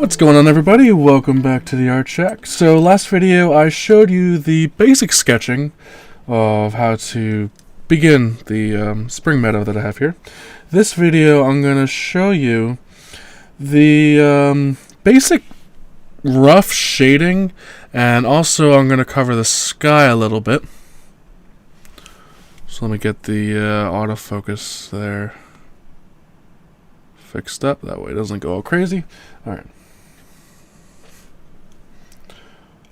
What's going on, everybody? Welcome back to the Art Shack. So last video I showed you the basic sketching of how to begin the spring meadow that I have here. This video I'm going to show you the basic rough shading, and also I'm going to cover the sky a little bit. So let me get the autofocus there fixed up, that way it doesn't go all crazy. Alright.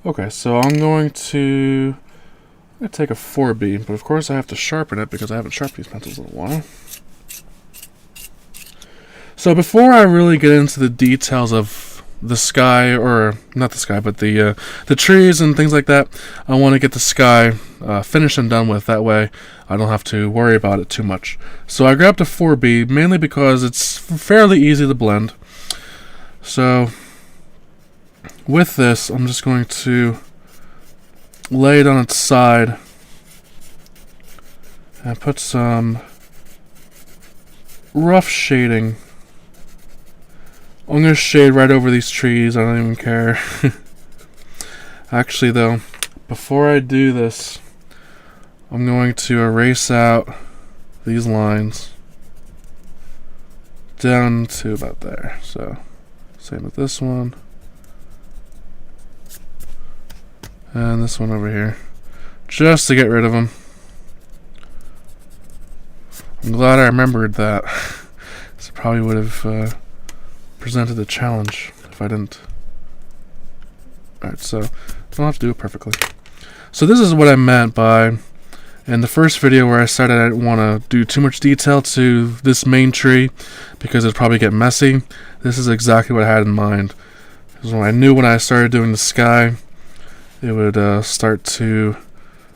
Okay, so I'm going to take a 4B, but of course I have to sharpen it because I haven't sharpened these pencils in a while. So before I really get into the details of the sky, or not the sky, but the trees and things like that, I want to get the sky finished and done with. That way I don't have to worry about it too much. So I grabbed a 4B mainly because it's fairly easy to blend. So with this, I'm just going to lay it on its side and put some rough shading. I'm going to shade right over these trees, I don't even care. Actually though, before I do this, I'm going to erase out these lines down to about there. So, same with this one. And this one over here, just to get rid of them. I'm glad I remembered that. This probably would have presented a challenge if I didn't. Alright, so I don't have to do it perfectly. So this is what I meant by, in the first video where I said I didn't want to do too much detail to this main tree because it'd probably get messy. This is exactly what I had in mind. Because I knew when I started doing the sky, it would start to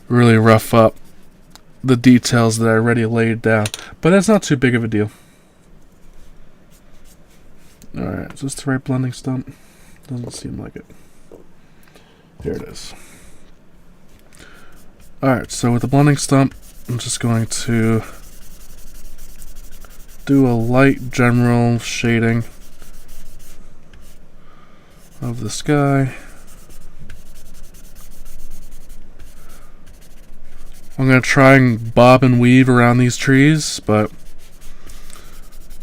really rough up the details that I already laid down. But that's not too big of a deal. Alright, is this the right blending stump? Doesn't seem like it. Here it is. Alright, so with the blending stump, I'm just going to do a light general shading of the sky. I'm going to try and bob and weave around these trees, but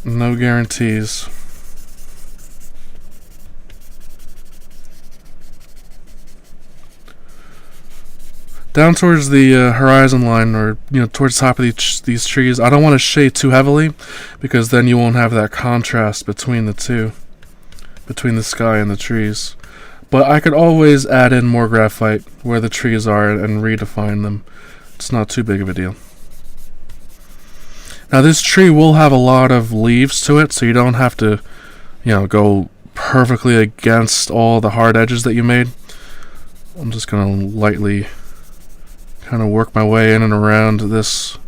no guarantees. Down towards the horizon line, or towards the top of these trees, I don't want to shade too heavily because then you won't have that contrast between the two, between the sky and the trees. But I could always add in more graphite where the trees are and redefine them. It's not too big of a deal. Now this tree will have a lot of leaves to it, so you don't have to, go perfectly against all the hard edges that you made. I'm just going to lightly kind of work my way in and around this.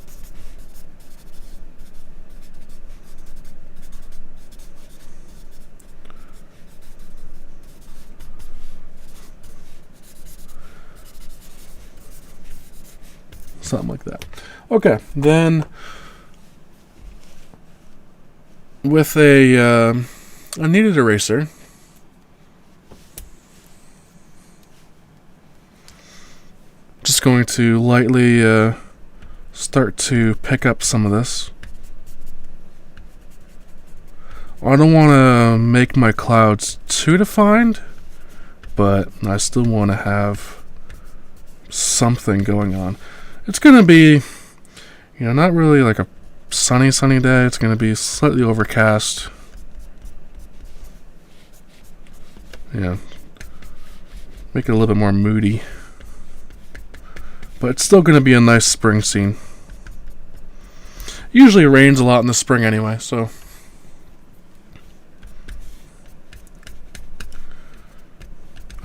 Something like that. Okay, then with a kneaded eraser, just going to lightly start to pick up some of this. I don't want to make my clouds too defined, but I still want to have something going on. It's going to be, not really like a sunny day. It's going to be slightly overcast. Make it a little bit more moody. But it's still going to be a nice spring scene. Usually it rains a lot in the spring anyway, so.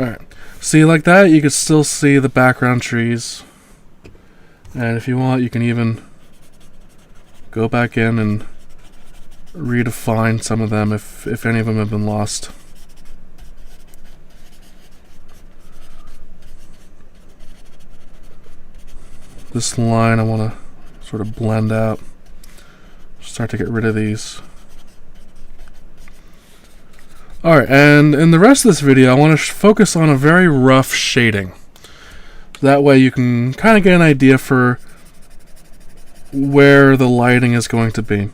Alright. See, like that, you can still see the background trees. And if you want, you can even go back in and redefine some of them if any of them have been lost. This line I want to sort of blend out. Start to get rid of these. Alright, and in the rest of this video, I want to focus on a very rough shading. That way you can kind of get an idea for where the lighting is going to be.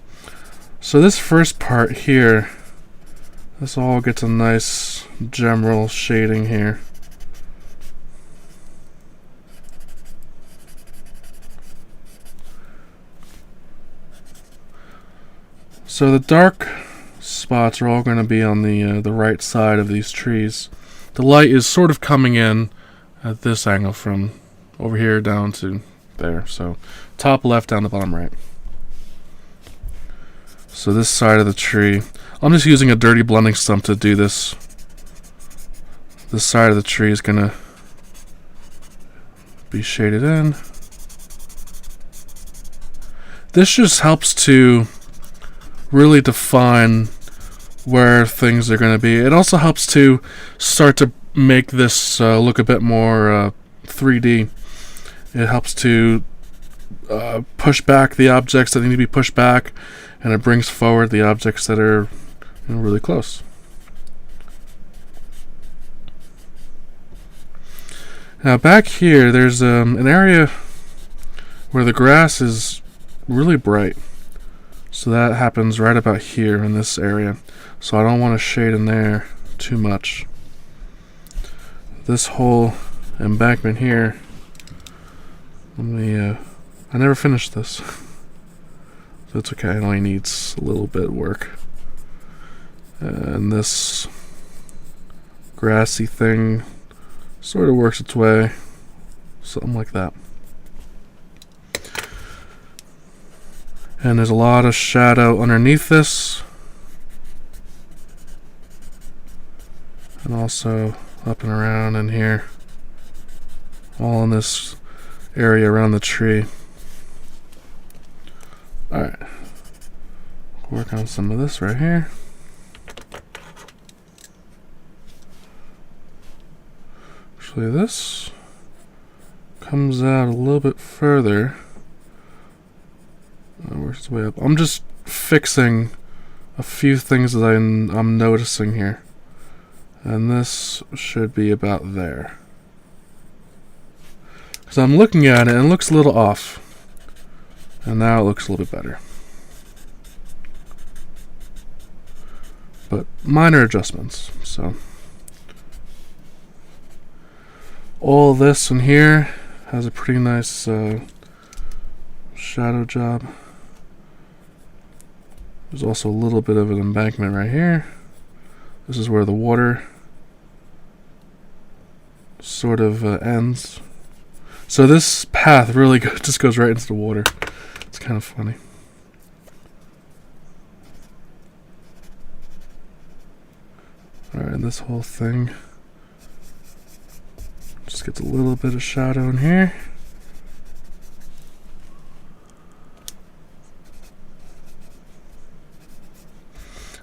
So this first part here, this all gets a nice general shading here. So the dark spots are all going to be on the right side of these trees. The light is sort of coming in at this angle from over here down to there. So top left down to bottom right. So this side of the tree, I'm just using a dirty blending stump to do this. This side of the tree is going to be shaded in. This just helps to really define where things are going to be. It also helps to start to make this look a bit more 3D. It helps to push back the objects that need to be pushed back, and it brings forward the objects that are really close. Now back here, there's an area where the grass is really bright. So that happens right about here in this area. So I don't want to shade in there too much. This whole embankment here, I never finished this. So it's okay, it only needs a little bit of work. And this grassy thing sort of works its way, something like that. And there's a lot of shadow underneath this. And also up and around in here. All in this area around the tree. Alright. Work on some of this right here. Actually, this comes out a little bit further. Works its way up. I'm just fixing a few things that I'm noticing here. And this should be about there. Because I'm looking at it and it looks a little off. And now it looks a little bit better. But minor adjustments. So all this in here has a pretty nice shadow job. There's also a little bit of an embankment right here. This is where the water sort of ends. So this path really just goes right into the water. It's kind of funny. Alright, and this whole thing just gets a little bit of shadow in here.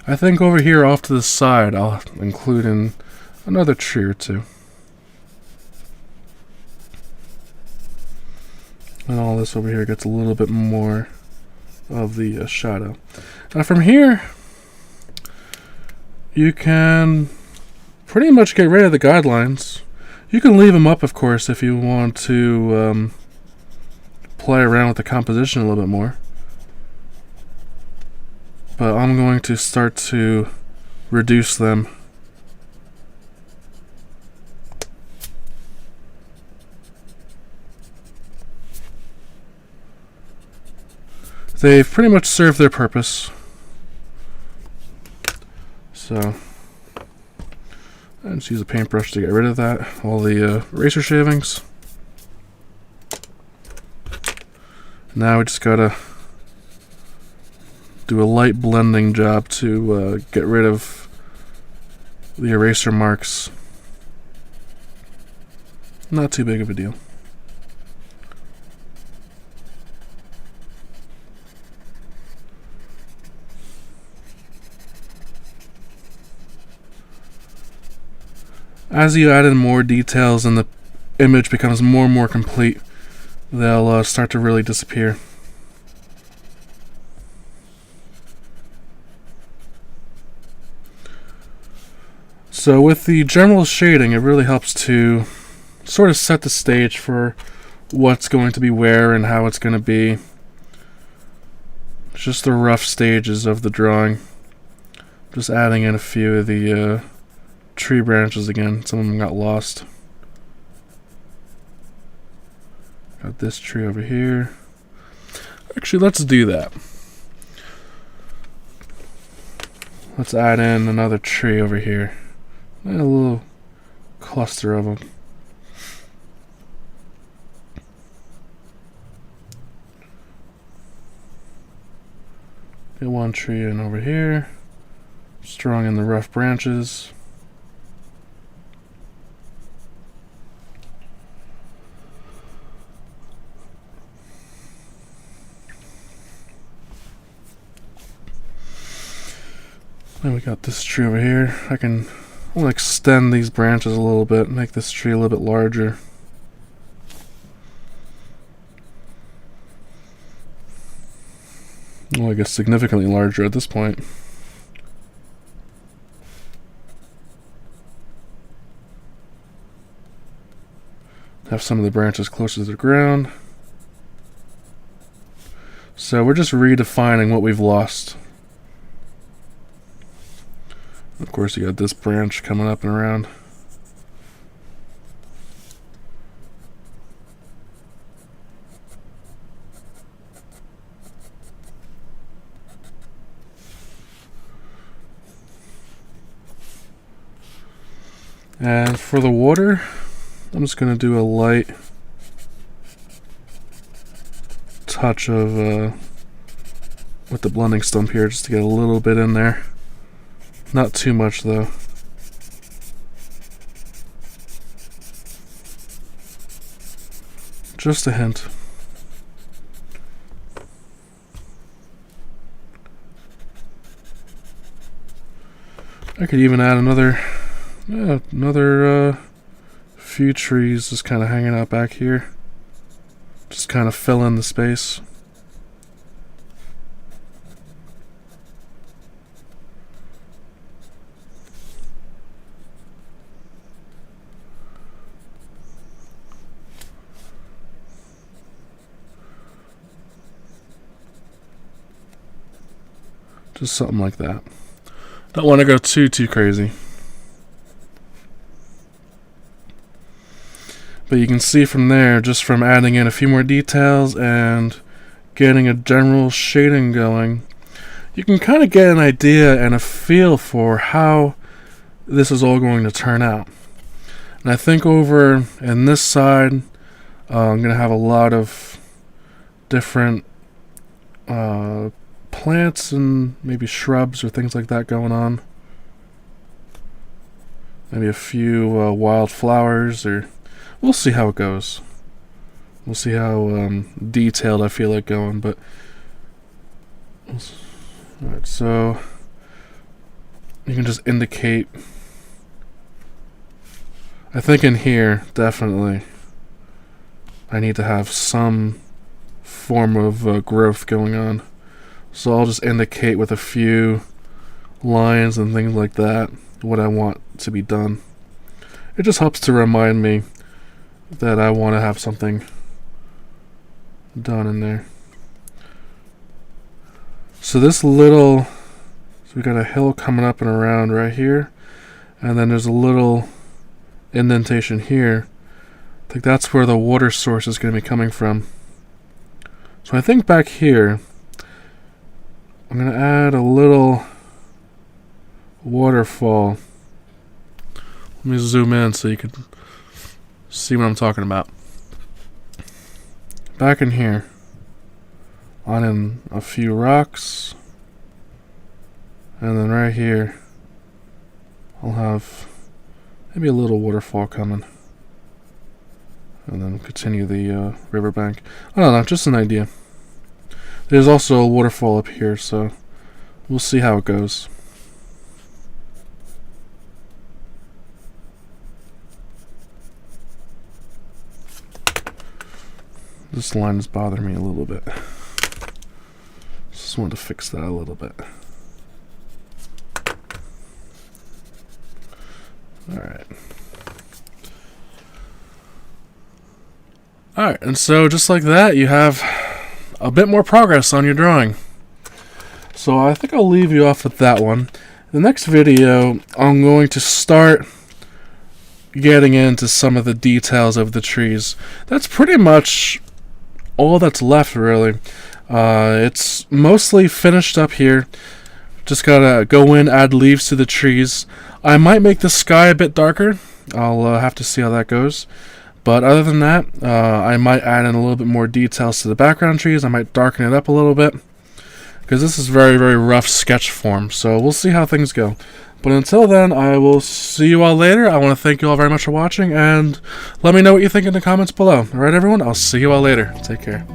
I think over here off to the side I'll include in another tree or two. And all this over here gets a little bit more of the shadow. Now from here, you can pretty much get rid of the guidelines. You can leave them up, of course, if you want to play around with the composition a little bit more. But I'm going to start to reduce them. They've pretty much served their purpose. So I just use a paintbrush to get rid of that, all the eraser shavings. Now we just gotta do a light blending job to get rid of the eraser marks. Not too big of a deal. As you add in more details and the image becomes more and more complete, they'll start to really disappear. So with the general shading, it really helps to sort of set the stage for what's going to be where and how it's going to be. It's just the rough stages of the drawing. Just adding in a few of the tree branches again. Some of them got lost. Got this tree over here. Actually, let's do that. Let's add in another tree over here. A little cluster of them. Get one tree in over here. Strong in the rough branches. Then we got this tree over here. I want to extend these branches a little bit, make this tree a little bit larger. Well, I guess significantly larger at this point. Have some of the branches closer to the ground. So we're just redefining what we've lost. Of course, you got this branch coming up and around. And for the water, I'm just going to do a light touch of with the blending stump here, just to get a little bit in there. Not too much though. Just a hint. I could even add another few trees just kind of hanging out back here. Just kind of fill in the space. Just something like that. Don't want to go too crazy. But you can see from there, just from adding in a few more details and getting a general shading going, you can kind of get an idea and a feel for how this is all going to turn out. And I think over in this side, I'm going to have a lot of different plants and maybe shrubs or things like that going on. Maybe a few wild flowers, or we'll see how it goes. We'll see how detailed I feel like going, but alright, so you can just indicate. I think in here, definitely, I need to have some form of growth going on. So I'll just indicate with a few lines and things like that what I want to be done. It just helps to remind me that I want to have something done in there. So this little, so we got a hill coming up and around right here, and then there's a little indentation here. I think that's where the water source is going to be coming from. So I think back here, I'm going to add a little waterfall. Let me zoom in so you can see what I'm talking about. Back in here, on in a few rocks, and then right here, I'll have maybe a little waterfall coming, and then continue the riverbank. I don't know, just an idea. There's also a waterfall up here, so we'll see how it goes. This line is bothering me a little bit. Just wanted to fix that a little bit. Alright. Alright, and so just like that, you have a bit more progress on your drawing. So I think I'll leave you off with that one. The next video, I'm going to start getting into some of the details of the trees. That's pretty much all that's left, really. It's mostly finished up here. Just gotta go in, add leaves to the trees. I might make the sky a bit darker. I'll have to see how that goes. But other than that, I might add in a little bit more details to the background trees. I might darken it up a little bit, because this is very, very rough sketch form. So we'll see how things go. But until then, I will see you all later. I want to thank you all very much for watching, and let me know what you think in the comments below. Alright, everyone? I'll see you all later. Take care.